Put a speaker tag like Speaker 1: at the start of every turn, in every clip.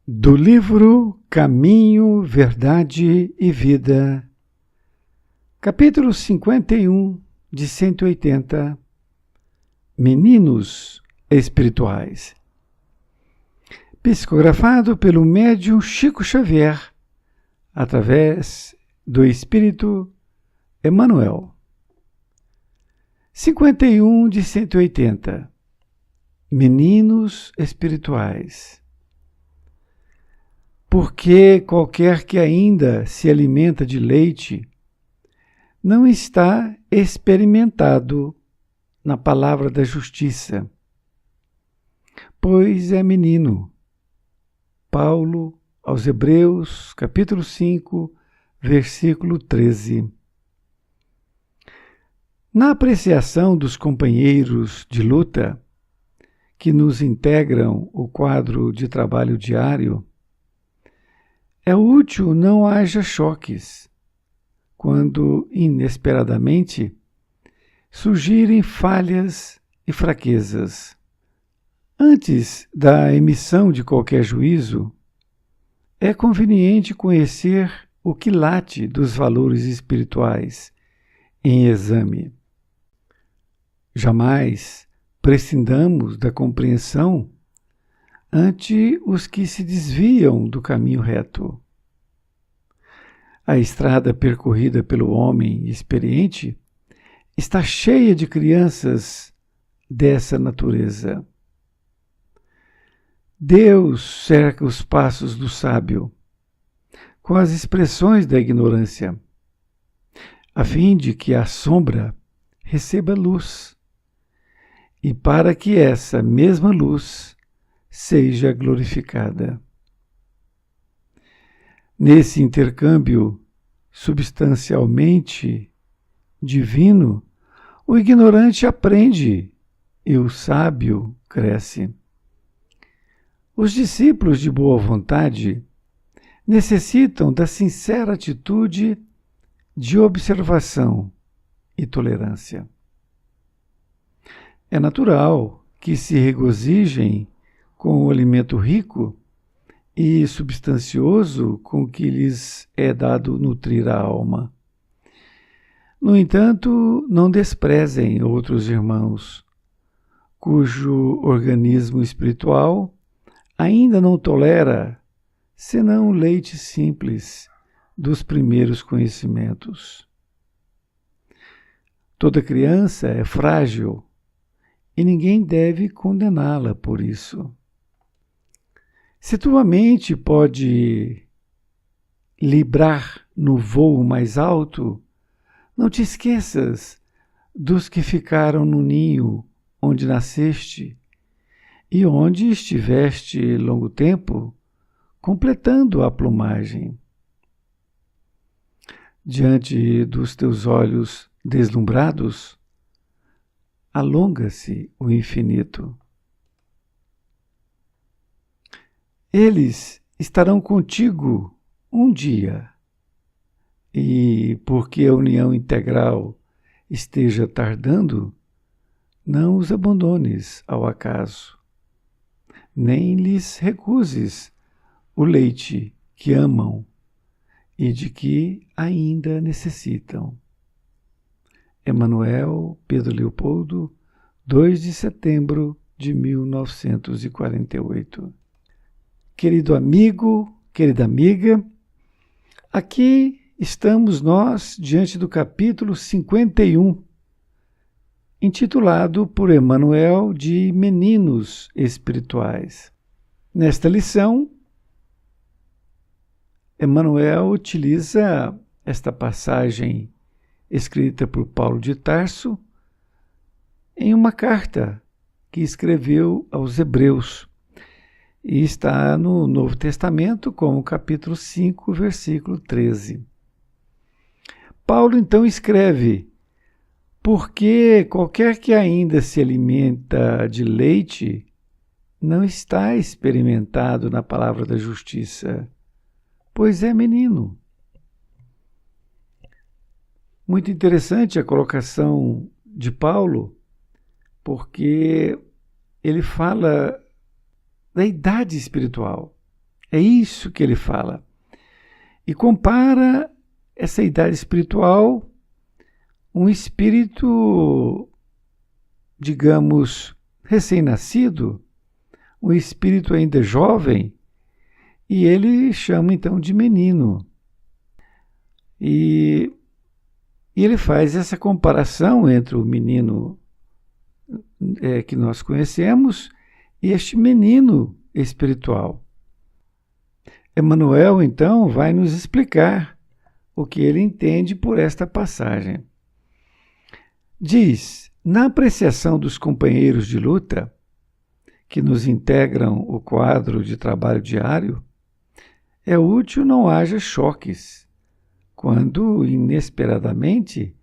Speaker 1: Do livro Caminho, Verdade e Vida, capítulo 51 de 180, Meninos Espirituais. Psicografado pelo médium Chico Xavier, através do Espírito Emmanuel. 51 de 180, Meninos Espirituais. Porque qualquer que ainda se alimenta de leite não está experimentado na palavra da justiça, pois é menino. Paulo aos Hebreus, capítulo 5, versículo 13. Na apreciação dos companheiros de luta que nos integram o quadro de trabalho diário, é útil não haja choques, quando inesperadamente surgirem falhas e fraquezas. Antes da emissão de qualquer juízo, é conveniente conhecer o quilate dos valores espirituais em exame. Jamais prescindamos da compreensão ante os que se desviam do caminho reto. A estrada percorrida pelo homem experiente está cheia de crianças dessa natureza. Deus cerca os passos do sábio com as expressões da ignorância, a fim de que a sombra receba luz, e para que essa mesma luz seja glorificada. Nesse intercâmbio substancialmente divino, o ignorante aprende e o sábio cresce. Os discípulos de boa vontade necessitam da sincera atitude de observação e tolerância. É natural que se regozijem com o alimento rico e substancioso com que lhes é dado nutrir a alma. No entanto, não desprezem outros irmãos, cujo organismo espiritual ainda não tolera senão o leite simples dos primeiros conhecimentos. Toda criança é frágil e ninguém deve condená-la por isso. Se tua mente pode librar no voo mais alto, não te esqueças dos que ficaram no ninho onde nasceste e onde estiveste longo tempo, completando a plumagem. Diante dos teus olhos deslumbrados, alonga-se o infinito. Eles estarão contigo um dia, e porque a união integral esteja tardando, não os abandones ao acaso, nem lhes recuses o leite que amam e de que ainda necessitam. Emanuel Pedro Leopoldo, 2 de setembro de 1948. Querido amigo, querida amiga, aqui estamos nós diante do capítulo 51, intitulado por Emmanuel de Meninos Espirituais. Nesta lição, Emmanuel utiliza esta passagem escrita por Paulo de Tarso em uma carta que escreveu aos Hebreus, e está no Novo Testamento como capítulo 5, versículo 13. Paulo então escreve: porque qualquer que ainda se alimenta de leite não está experimentado na palavra da justiça, pois é menino. Muito interessante a colocação de Paulo, porque ele fala da idade espiritual. É isso que ele fala. E compara essa idade espiritual, um espírito, digamos, recém-nascido, um espírito ainda jovem, e ele chama então de menino. E ele faz essa comparação entre o menino que nós conhecemos e este menino espiritual. Emmanuel, então, vai nos explicar o que ele entende por esta passagem. Diz: na apreciação dos companheiros de luta, que nos integram o quadro de trabalho diário, é útil não haja choques, quando inesperadamente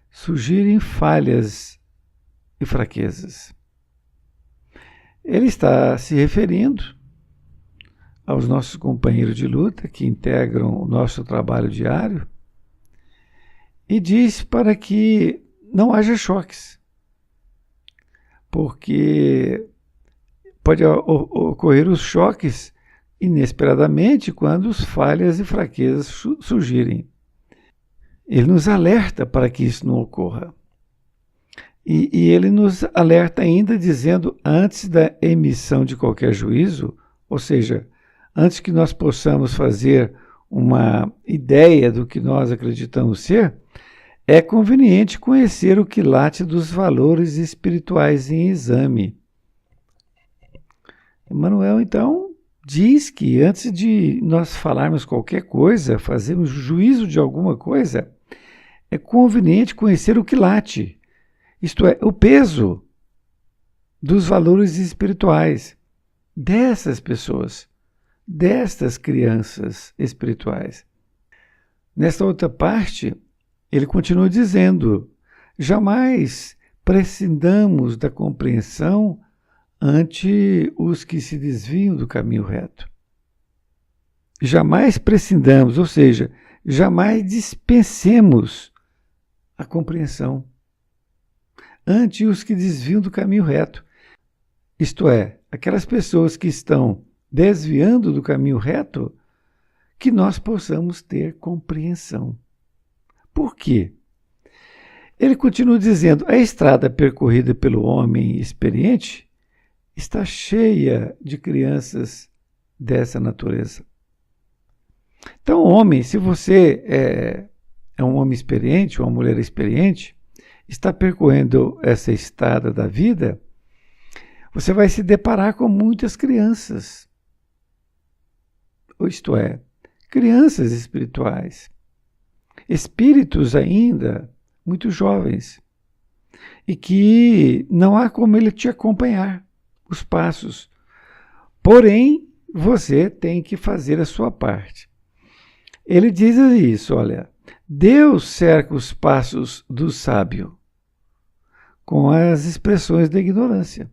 Speaker 1: surgirem falhas e fraquezas. Ele está se referindo aos nossos companheiros de luta que integram o nosso trabalho diário e diz para que não haja choques, porque pode ocorrer os choques inesperadamente quando as falhas e fraquezas surgirem. Ele nos alerta para que isso não ocorra. E ele nos alerta ainda dizendo, antes da emissão de qualquer juízo, ou seja, antes que nós possamos fazer uma ideia do que nós acreditamos ser, é conveniente conhecer o quilate dos valores espirituais em exame. Emmanuel, então, diz que antes de nós falarmos qualquer coisa, fazermos juízo de alguma coisa, é conveniente conhecer o quilate, isto é, o peso dos valores espirituais dessas pessoas, destas crianças espirituais. Nesta outra parte, ele continua dizendo: jamais prescindamos da compreensão ante os que se desviam do caminho reto. Jamais prescindamos, ou seja, jamais dispensemos a compreensão ante os que desviam do caminho reto. Isto é, aquelas pessoas que estão desviando do caminho reto, que nós possamos ter compreensão. Por quê? Ele continua dizendo: a estrada percorrida pelo homem experiente está cheia de crianças dessa natureza. Então, homem, se você é um homem experiente, uma mulher experiente, está percorrendo essa estrada da vida, você vai se deparar com muitas crianças. Isto é, crianças espirituais, espíritos ainda muito jovens, e que não há como ele te acompanhar os passos. Porém, você tem que fazer a sua parte. Ele diz isso, olha: Deus cerca os passos do sábio com as expressões da ignorância.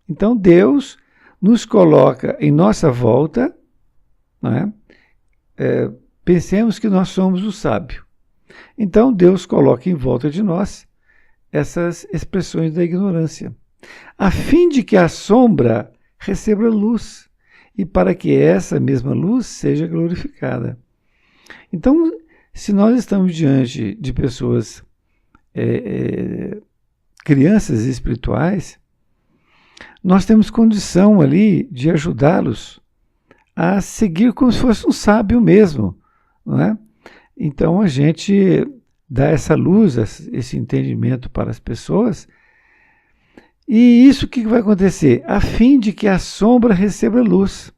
Speaker 1: Então Deus nos coloca em nossa volta, não é? Pensemos que nós somos o sábio. Então Deus coloca em volta de nós essas expressões da ignorância, a fim de que a sombra receba luz e para que essa mesma luz seja glorificada. Então, se nós estamos diante de pessoas, crianças espirituais, nós temos condição ali de ajudá-los a seguir como se fosse um sábio mesmo, não é? Então a gente dá essa luz, esse entendimento para as pessoas, e isso o que vai acontecer? A fim de que a sombra receba luz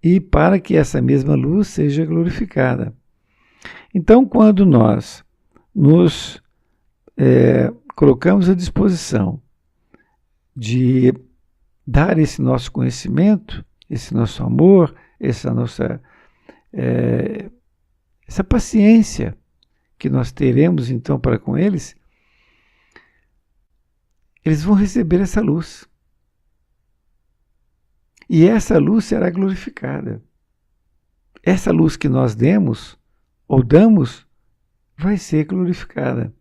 Speaker 1: e para que essa mesma luz seja glorificada. Então, quando nós nos colocamos à disposição de dar esse nosso conhecimento, esse nosso amor, essa nossa essa paciência que nós teremos então para com eles, eles vão receber essa luz. E essa luz será glorificada. Essa luz que nós demos ou damos vai ser glorificada.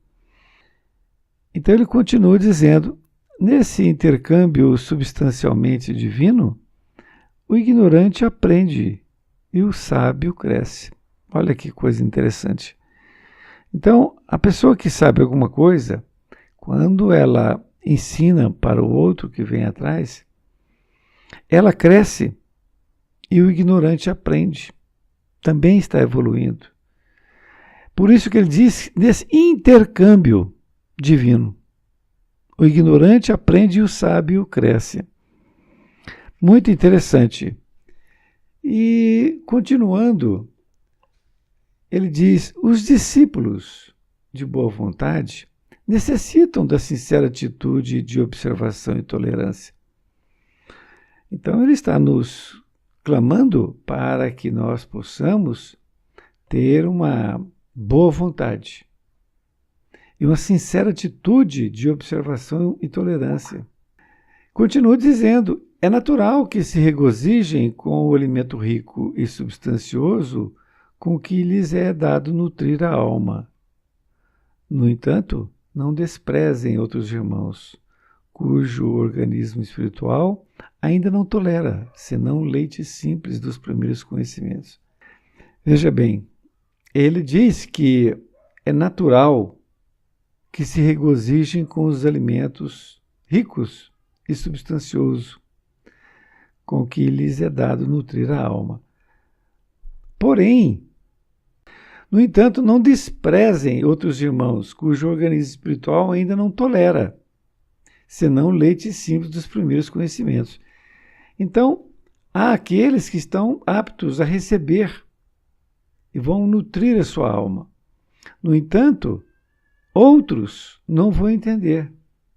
Speaker 1: Então ele continua dizendo: nesse intercâmbio substancialmente divino, o ignorante aprende e o sábio cresce. Olha que coisa interessante. Então, a pessoa que sabe alguma coisa, quando ela ensina para o outro que vem atrás, ela cresce e o ignorante aprende. Também está evoluindo. Por isso que ele diz desse intercâmbio divino. O ignorante aprende e o sábio cresce. Muito interessante. E, continuando, ele diz: os discípulos de boa vontade necessitam da sincera atitude de observação e tolerância. Então, ele está nos clamando para que nós possamos ter uma boa vontade e uma sincera atitude de observação e tolerância. Continua dizendo: é natural que se regozijem com o alimento rico e substancioso com que lhes é dado nutrir a alma. No entanto, não desprezem outros irmãos, cujo organismo espiritual ainda não tolera, senão o leite simples dos primeiros conhecimentos. Veja bem, ele diz que é natural que se regozijem com os alimentos ricos e substanciosos, com que lhes é dado nutrir a alma. Porém, no entanto, não desprezem outros irmãos, cujo organismo espiritual ainda não tolera, senão o leite simples dos primeiros conhecimentos. Então, há aqueles que estão aptos a receber e vão nutrir a sua alma. No entanto, outros não vão entender.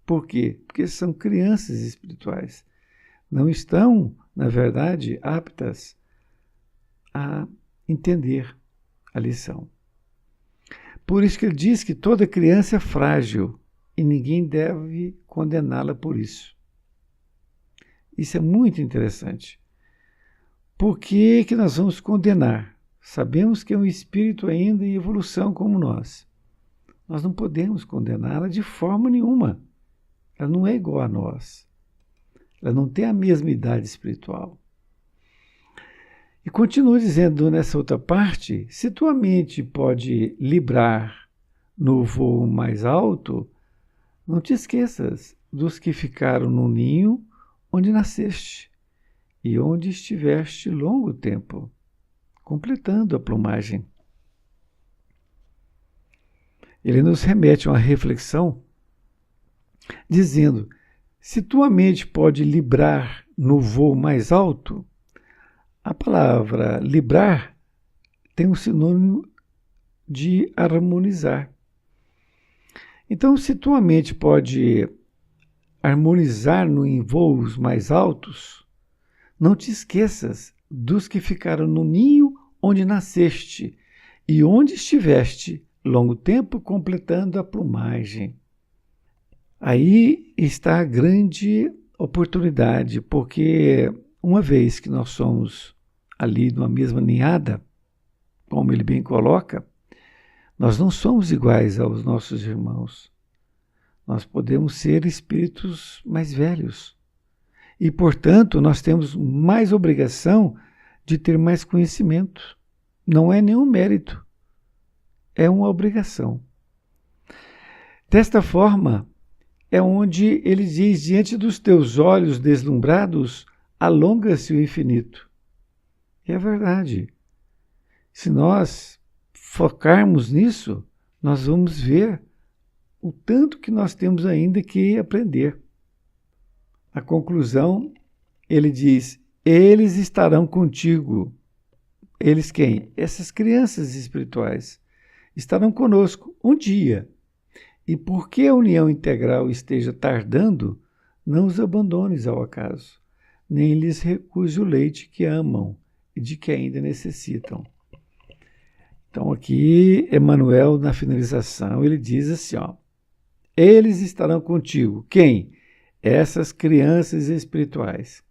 Speaker 1: Por quê? Porque são crianças espirituais. Não estão, na verdade, aptas a entender a lição. Por isso que ele diz que toda criança é frágil e ninguém deve condená-la por isso. Isso é muito interessante. Por que nós vamos condenar? Sabemos que é um espírito ainda em evolução como nós. Nós não podemos condená-la de forma nenhuma. Ela não é igual a nós. Ela não tem a mesma idade espiritual. E continua dizendo nessa outra parte: se tua mente pode librar no voo mais alto, não te esqueças dos que ficaram no ninho onde nasceste e onde estiveste longo tempo, completando a plumagem. Ele nos remete a uma reflexão, dizendo: se tua mente pode librar no voo mais alto, a palavra librar tem um sinônimo de harmonizar. Então, se tua mente pode harmonizar em voos mais altos, não te esqueças dos que ficaram no ninho onde nasceste e onde estiveste longo tempo completando a plumagem. Aí está a grande oportunidade, porque uma vez que nós somos ali numa mesma ninhada, como ele bem coloca, nós não somos iguais aos nossos irmãos. Nós podemos ser espíritos mais velhos. E, portanto, nós temos mais obrigação de ter mais conhecimento. Não é nenhum mérito, é uma obrigação. Desta forma, é onde ele diz: diante dos teus olhos deslumbrados, alonga-se o infinito. E é verdade. Se nós focarmos nisso, nós vamos ver o tanto que nós temos ainda que aprender. A conclusão, ele diz: eles estarão contigo. Eles quem? Essas crianças espirituais estarão conosco um dia. E porque a união integral esteja tardando, não os abandones ao acaso, nem lhes recuse o leite que amam e de que ainda necessitam. Então aqui, Emmanuel, na finalização, ele diz assim, eles estarão contigo. Quem? Essas crianças espirituais.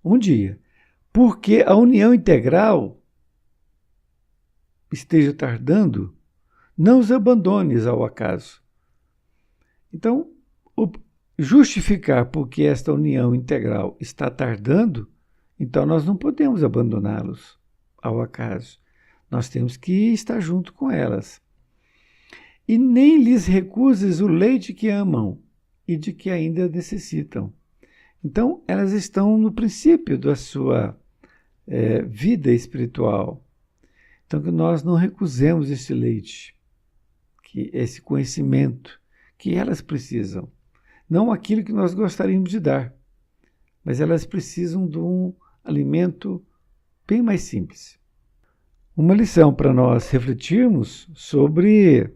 Speaker 1: Um dia. Porque a união integral esteja tardando, não os abandones ao acaso. Então, justificar porque esta união integral está tardando, então nós não podemos abandoná-los ao acaso. Nós temos que estar junto com elas. E nem lhes recuses o leite que amam e de que ainda necessitam. Então, elas estão no princípio da sua vida espiritual. Então, que nós não recusemos esse leite, esse conhecimento que elas precisam. Não aquilo que nós gostaríamos de dar, mas elas precisam de um alimento bem mais simples. Uma lição para nós refletirmos sobre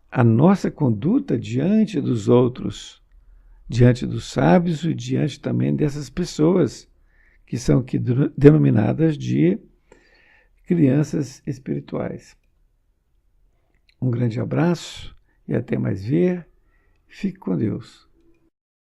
Speaker 1: a nossa conduta diante dos outros, diante dos sábios e diante também dessas pessoas que são aqui denominadas de crianças espirituais. Um grande abraço e até mais ver. Fique com Deus.